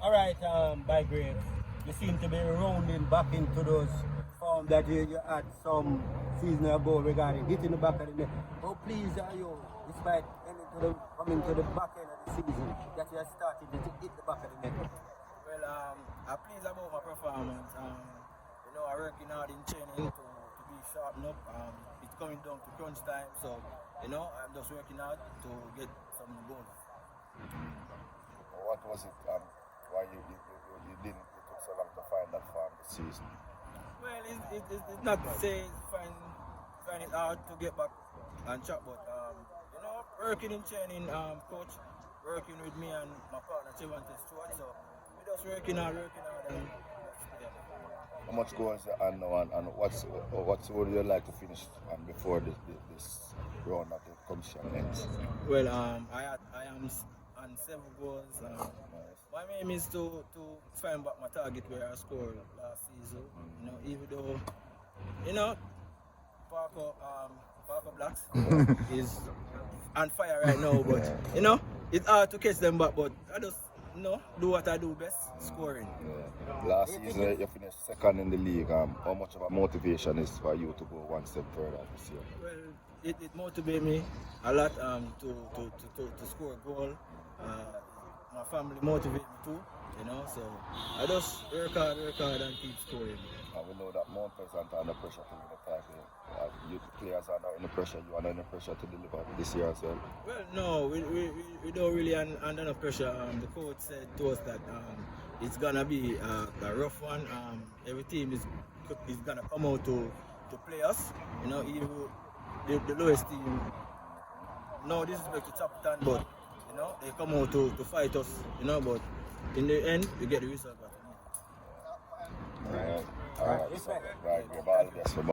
Alright, Bygrave, you seem to be rounding back into those form that you had some season ago regarding hitting the back of the net. How pleased are you, despite coming to the back end of the season, that you are starting to hit the back of the net? Well, I'm pleased about my performance. I'm working hard in training to be sharpened up. It's coming down to crunch time, so I'm just working hard to get some goals. What was it? Why you didn't? It took so long to find that farm this season. Well, it's not to say find it hard to get back and track, but working in training, coach working with me and my partner Chivante Stewart, so we just working hard, and yeah. How much goals are now, and what's would you like to finish before this round of the competition ends? Well, I am on 7 goals. My aim is to find back my target where I scored last season. Even though Parker Blacks is on fire right now, but it's hard to catch them back. But I just do what I do best, scoring. Yeah. Last season you finished second in the league. How much of a motivation is for you to go one step further this year? Well, it motivates me a lot to score a goal. My family motivates me too, so I just work hard and keep scoring. And we know that Mount Pleasant are under pressure to win the title. You players are not under pressure. You are under pressure to deliver this year as well. Well, no, we don't really under no pressure. The coach said to us that it's gonna be a rough one. Every team is gonna come out to play us. Even the lowest team. No disrespect to Chapton, but they come out to fight us. But in the end, we get the result. All right. All right. Right.